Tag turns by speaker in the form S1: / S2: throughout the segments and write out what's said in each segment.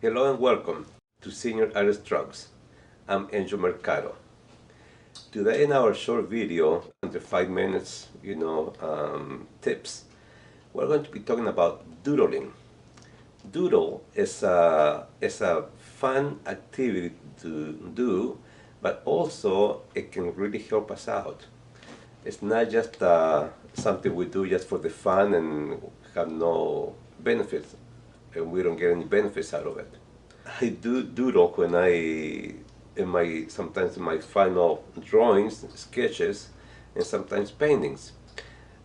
S1: Hello and welcome to Senior Artist Drugs. I'm Angel Mercado. Today in our short video, under 5 minutes, tips, we're going to be talking about doodling. Doodle is a fun activity to do, but also it can really help us out. It's not just something we do just for the fun and have no benefits, and we don't get any benefits out of it. I do doodle when sometimes in my final drawings, sketches, and sometimes paintings.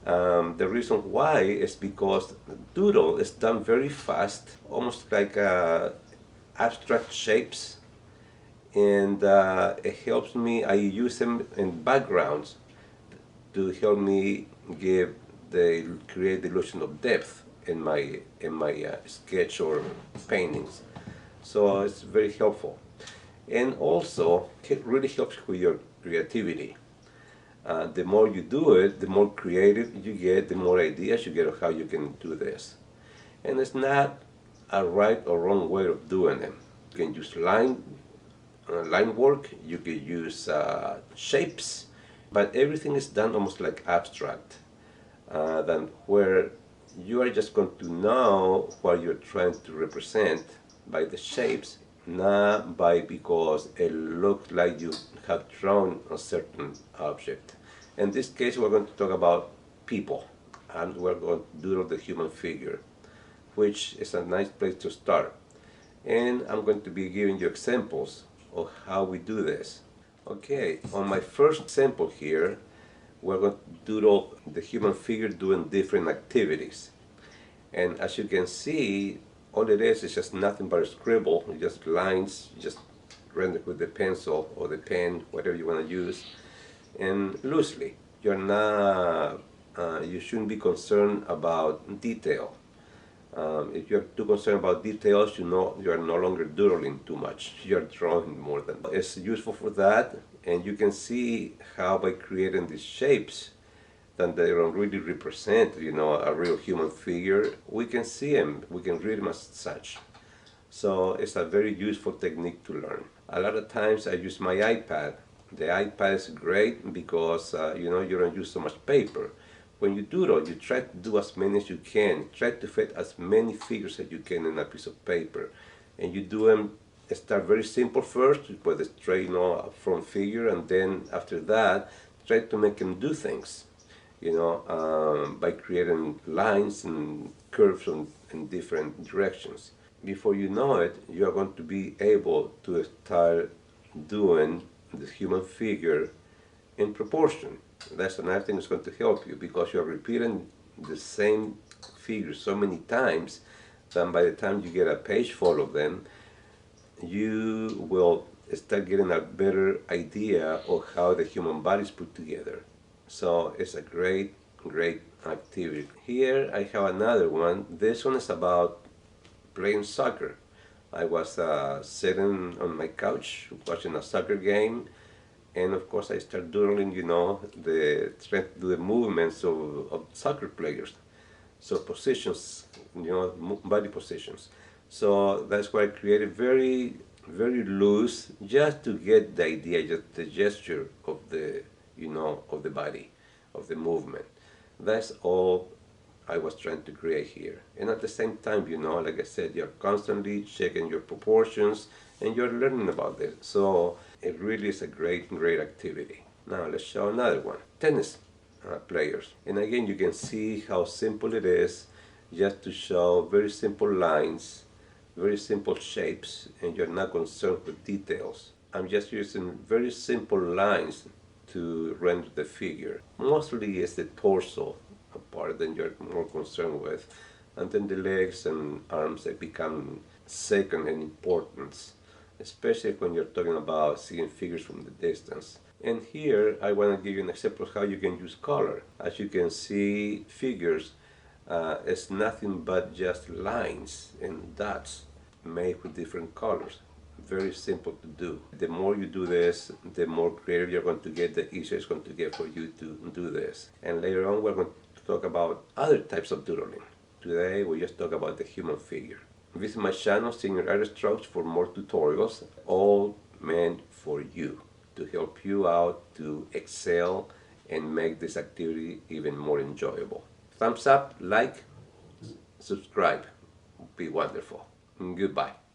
S1: The reason why is because doodle is done very fast, almost like abstract shapes, and it helps me. I use them in backgrounds to help me create the illusion of depth in my sketch or paintings. So it's very helpful, and also it really helps with your creativity. The more you do it, the more creative you get, the more ideas you get of how you can do this. And it's not a right or wrong way of doing it. You can use line work, you can use shapes, but everything is done almost like abstract, than where you are just going to know what you're trying to represent by the shapes, not by because it looks like you have drawn a certain object. In this case, we're going to talk about people, and we're going to doodle the human figure, which is a nice place to start. And I'm going to be giving you examples of how we do this. Okay, on my first example here, we're going to doodle the human figure doing different activities. And as you can see, all it is just nothing but a scribble, just lines, just rendered with the pencil or the pen, whatever you want to use, and loosely. You shouldn't be concerned about detail. If you're too concerned about details, you are no longer doodling too much. You're drawing more than that. It's useful for that, and you can see how by creating these shapes, that they don't really represent, a real human figure. We can see them, we can read them as such. So it's a very useful technique to learn. A lot of times I use my iPad. The iPad is great because you don't use so much paper. When you doodle, you try to do as many as you can. Try to fit as many figures as you can in a piece of paper, and you do them. Start very simple first, you put a straight, front figure, and then after that, try to make them do things. By creating lines and curves in different directions. Before you know it, you are going to be able to start doing the human figure in proportion. That's another thing that's going to help you, because you're repeating the same figure so many times that by the time you get a page full of them, you will start getting a better idea of how the human body is put together. So it's a great activity. Here I have another one. This one is about playing soccer. I was sitting on my couch watching a soccer game, and of course I start doodling, trying to do the movements of soccer players. So positions, body positions. So that's why I created very loose, just to get the idea, just the gesture of the of the body, of the movement. That's all I was trying to create here. And at the same time, like I said, you're constantly checking your proportions and you're learning about this. So it really is a great activity. Now let's show another one. Tennis players. And again, you can see how simple it is, just to show very simple lines, very simple shapes, and you're not concerned with details. I'm just using very simple lines to render the figure. Mostly it's the torso part that you're more concerned with, and then the legs and arms, they become second in importance, especially when you're talking about seeing figures from the distance. And here I want to give you an example of how you can use color. As you can see, figures is nothing but just lines and dots made with different colors. Very simple to do. The more you do this, the more creative you're going to get, the easier it's going to get for you to do this. And later on we're going to talk about other types of doodling. Today we just talk about the human figure. Visit my channel, Senior Artist Strokes, for more tutorials, all meant for you, to help you out to excel and make this activity even more enjoyable. Thumbs up, like, subscribe. Be wonderful. Goodbye.